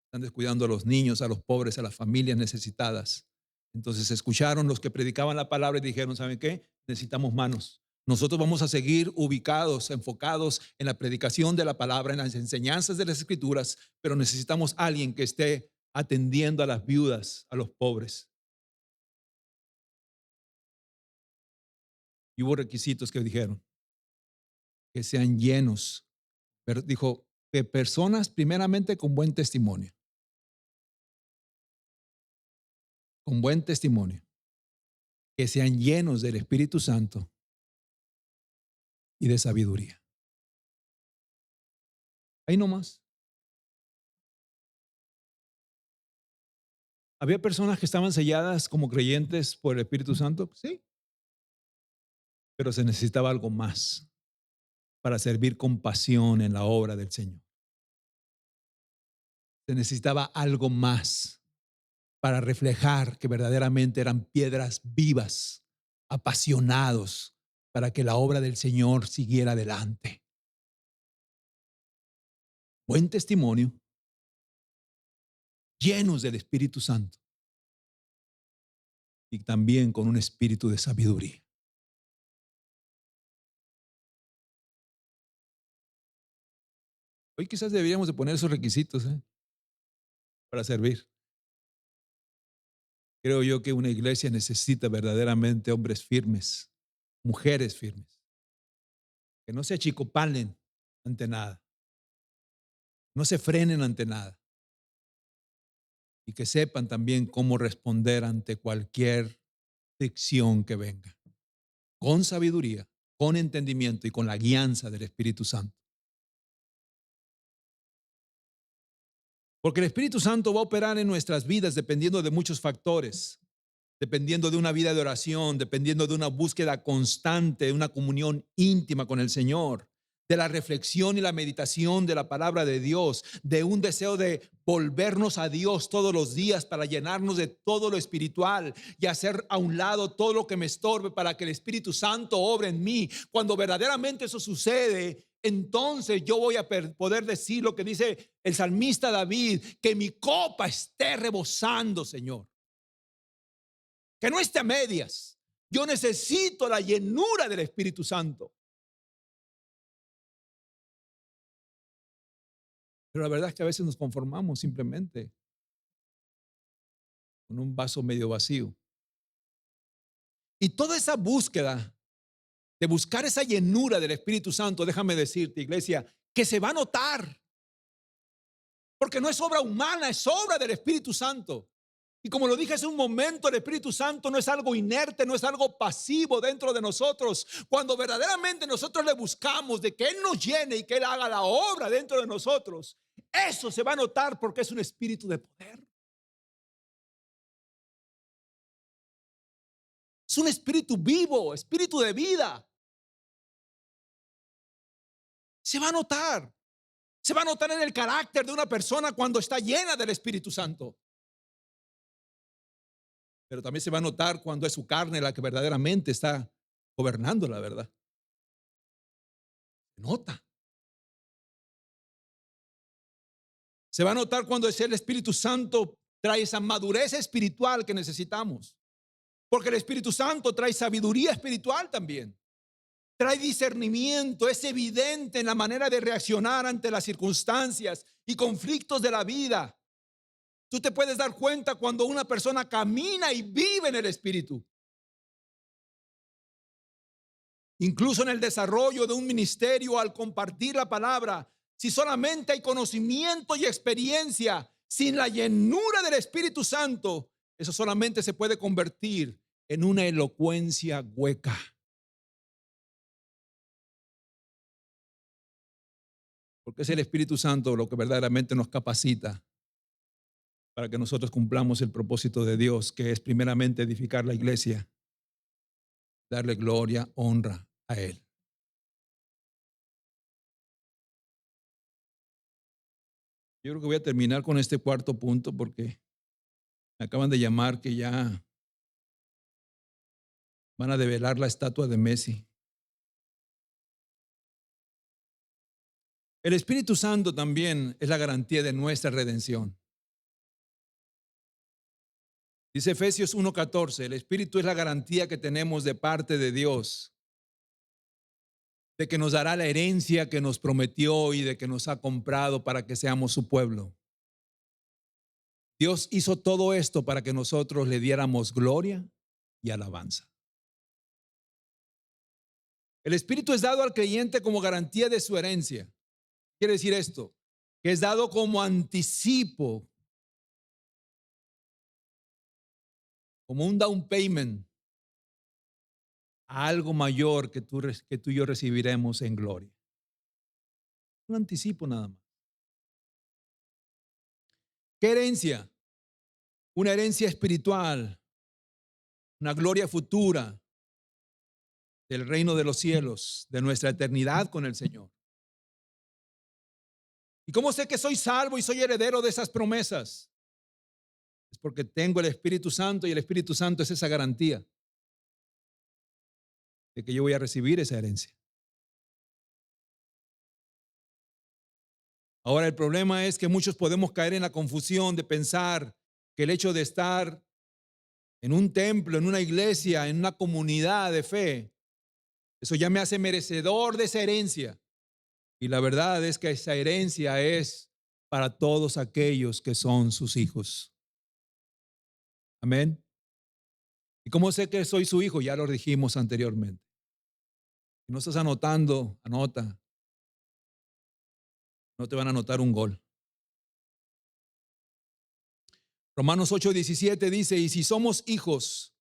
Están descuidando a los niños, a los pobres, a las familias necesitadas. Entonces escucharon los que predicaban la palabra y dijeron, ¿saben qué? Necesitamos manos. Nosotros vamos a seguir ubicados, enfocados en la predicación de la palabra, en las enseñanzas de las escrituras, pero necesitamos a alguien que esté atendiendo a las viudas, a los pobres. Y hubo requisitos que dijeron que sean llenos, pero dijo que personas primeramente con buen testimonio, que sean llenos del Espíritu Santo y de sabiduría. Ahí nomás. ¿Había personas que estaban selladas como creyentes por el Espíritu Santo? Sí, pero se necesitaba algo más para servir con pasión en la obra del Señor. Se necesitaba algo más para reflejar que verdaderamente eran piedras vivas, apasionados, para que la obra del Señor siguiera adelante. Buen testimonio, llenos del Espíritu Santo y también con un espíritu de sabiduría. Hoy quizás deberíamos de poner esos requisitos para servir. Creo yo que una iglesia necesita verdaderamente hombres firmes, mujeres firmes, que no se achicopalen ante nada, no se frenen ante nada y que sepan también cómo responder ante cualquier fricción que venga, con sabiduría, con entendimiento y con la guianza del Espíritu Santo. Porque el Espíritu Santo va a operar en nuestras vidas dependiendo de muchos factores, dependiendo de una vida de oración, dependiendo de una búsqueda constante, de una comunión íntima con el Señor, de la reflexión y la meditación de la palabra de Dios, de un deseo de volvernos a Dios todos los días para llenarnos de todo lo espiritual y hacer a un lado todo lo que me estorbe para que el Espíritu Santo obre en mí. Cuando verdaderamente eso sucede, entonces yo voy a poder decir lo que dice el salmista David, que mi copa esté rebosando, Señor. Que no esté a medias. Yo necesito la llenura del Espíritu Santo. Pero la verdad es que a veces nos conformamos simplemente con un vaso medio vacío. Y toda esa búsqueda de buscar esa llenura del Espíritu Santo, déjame decirte, iglesia, que se va a notar. Porque no es obra humana, es obra del Espíritu Santo. Y como lo dije hace un momento, el Espíritu Santo no es algo inerte, no es algo pasivo dentro de nosotros. Cuando verdaderamente nosotros le buscamos de que Él nos llene y que Él haga la obra dentro de nosotros, eso se va a notar porque es un espíritu de poder. Es un espíritu vivo, espíritu de vida. Se va a notar. Se va a notar en el carácter de una persona cuando está llena del Espíritu Santo. pero también se va a notar cuando es su carne la que verdaderamente está gobernando la verdad. Se nota. Se va a notar cuando es el Espíritu Santo trae esa madurez espiritual que necesitamos. Porque el Espíritu Santo trae sabiduría espiritual también. Trae discernimiento, es evidente en la manera de reaccionar ante las circunstancias y conflictos de la vida. Tú te puedes dar cuenta cuando una persona camina y vive en el Espíritu. Incluso en el desarrollo de un ministerio, al compartir la palabra, si solamente hay conocimiento y experiencia, sin la llenura del Espíritu Santo, eso solamente se puede convertir en una elocuencia hueca. Porque es el Espíritu Santo lo que verdaderamente nos capacita para que nosotros cumplamos el propósito de Dios, que es primeramente edificar la iglesia, darle gloria, honra a Él. Yo creo que voy a terminar con este cuarto punto porque me acaban de llamar que ya van a develar la estatua de Messi. El Espíritu Santo también es la garantía de nuestra redención. Dice Efesios 1:14, el Espíritu es la garantía que tenemos de parte de Dios, de que nos dará la herencia que nos prometió y de que nos ha comprado para que seamos su pueblo. Dios hizo todo esto para que nosotros le diéramos gloria y alabanza. El Espíritu es dado al creyente como garantía de su herencia. Quiere decir esto, que es dado como anticipo, como un down payment a algo mayor que tú y yo recibiremos en gloria. Un anticipo nada más. ¿Qué herencia? Una herencia espiritual, una gloria futura del reino de los cielos, de nuestra eternidad con el Señor. ¿Y cómo sé que soy salvo y soy heredero de esas promesas? Es porque tengo el Espíritu Santo y el Espíritu Santo es esa garantía de que yo voy a recibir esa herencia. Ahora el problema es que muchos podemos caer en la confusión de pensar que el hecho de estar en un templo, en una iglesia, en una comunidad de fe, eso ya me hace merecedor de esa herencia. Y la verdad es que esa herencia es para todos aquellos que son sus hijos. Amén. ¿Y cómo sé que soy su hijo? Ya lo dijimos anteriormente. Si no estás anotando, anota. No te van a anotar un gol. Romanos 8:17 dice, y si somos hijos,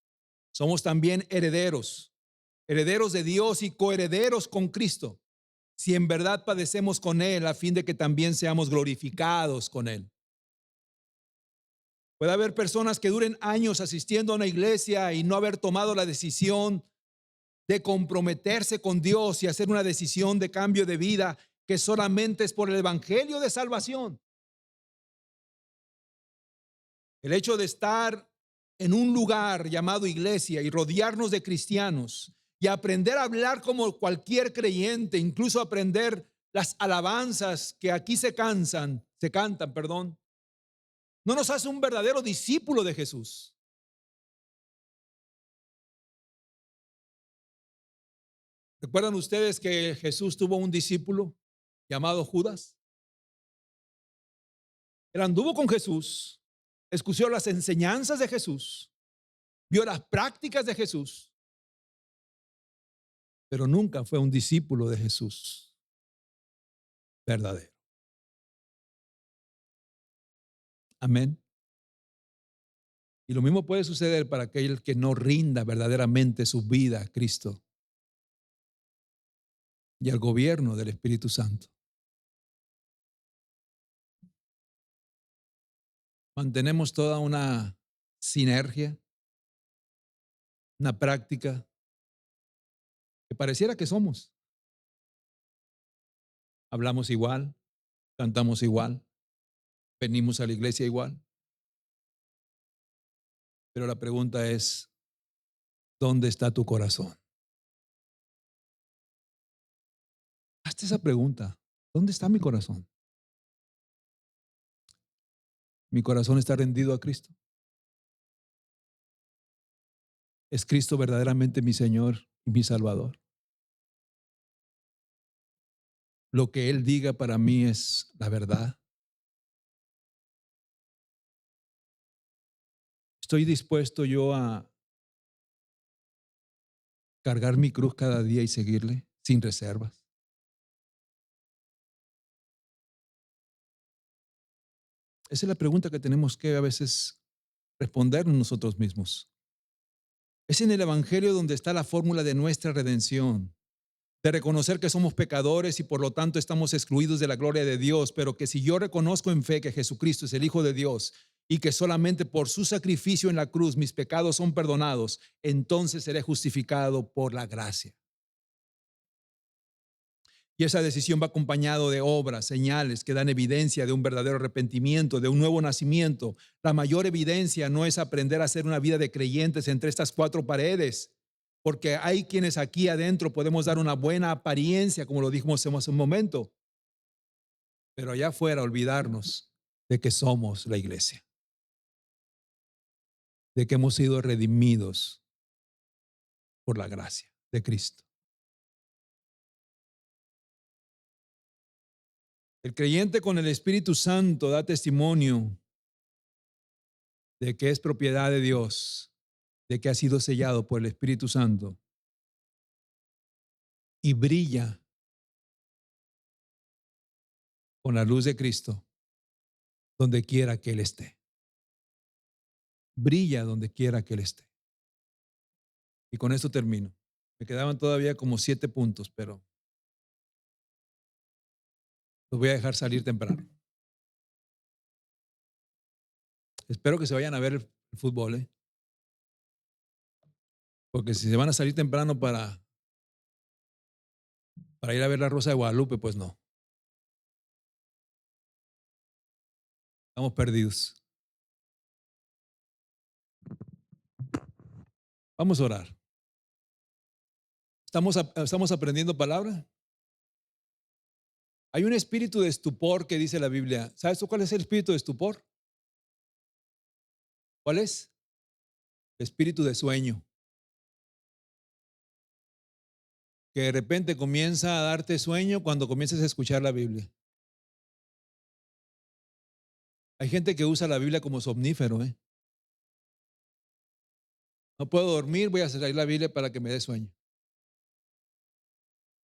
somos también herederos, herederos de Dios y coherederos con Cristo, si en verdad padecemos con Él, a fin de que también seamos glorificados con Él. Puede haber personas que duren años asistiendo a una iglesia y no haber tomado la decisión de comprometerse con Dios y hacer una decisión de cambio de vida que solamente es por el evangelio de salvación. El hecho de estar en un lugar llamado iglesia y rodearnos de cristianos y aprender a hablar como cualquier creyente, incluso aprender las alabanzas que aquí se cantan, no nos hace un verdadero discípulo de Jesús. ¿Recuerdan ustedes que Jesús tuvo un discípulo llamado Judas? Él anduvo con Jesús, escuchó las enseñanzas de Jesús, vio las prácticas de Jesús, pero nunca fue un discípulo de Jesús verdadero. Amén. Y lo mismo puede suceder para aquel que no rinda verdaderamente su vida a Cristo y al gobierno del Espíritu Santo. Mantenemos toda una sinergia, una práctica que pareciera que somos. Hablamos igual, cantamos igual, venimos a la iglesia igual. Pero la pregunta es, ¿dónde está tu corazón? Hazte esa pregunta. ¿Dónde está mi corazón? ¿Mi corazón está rendido a Cristo? ¿Es Cristo verdaderamente mi Señor y mi Salvador? Lo que Él diga para mí es la verdad. ¿Estoy dispuesto yo a cargar mi cruz cada día y seguirle sin reservas? Esa es la pregunta que tenemos que a veces respondernos nosotros mismos. Es en el Evangelio donde está la fórmula de nuestra redención, de reconocer que somos pecadores y por lo tanto estamos excluidos de la gloria de Dios, pero que si yo reconozco en fe que Jesucristo es el Hijo de Dios y que solamente por su sacrificio en la cruz mis pecados son perdonados, entonces seré justificado por la gracia. Y esa decisión va acompañado de obras, señales que dan evidencia de un verdadero arrepentimiento, de un nuevo nacimiento. La mayor evidencia no es aprender a hacer una vida de creyentes entre estas cuatro paredes, porque hay quienes aquí adentro podemos dar una buena apariencia, como lo dijimos hace un momento, pero allá afuera olvidarnos de que somos la iglesia, de que hemos sido redimidos por la gracia de Cristo. El creyente con el Espíritu Santo da testimonio de que es propiedad de Dios, de que ha sido sellado por el Espíritu Santo y brilla con la luz de Cristo donde quiera que Él esté. Brilla donde quiera que Él esté. Y con esto termino. Me quedaban todavía como 7 puntos, pero los voy a dejar salir temprano. Espero que se vayan a ver el fútbol, ¿eh? Porque si se van a salir temprano para ir a ver la Rosa de Guadalupe, pues no. Estamos perdidos. Vamos a orar. ¿Estamos aprendiendo palabra? Hay un espíritu de estupor que dice la Biblia. ¿Sabes tú cuál es el espíritu de estupor? ¿Cuál es? El espíritu de sueño. Que de repente comienza a darte sueño cuando comienzas a escuchar la Biblia. Hay gente que usa la Biblia como somnífero, ¿eh? No puedo dormir, voy a cerrar la Biblia para que me dé sueño.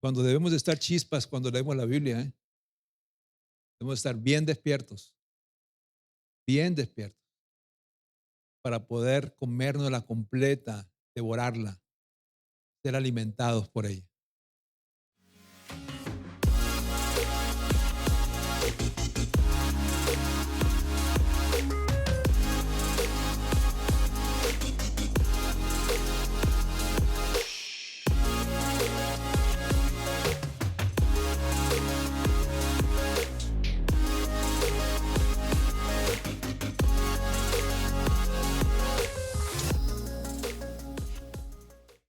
Cuando debemos de estar chispas cuando leemos la Biblia, ¿eh? Debemos estar bien despiertos, para poder comernos la completa, devorarla, ser alimentados por ella.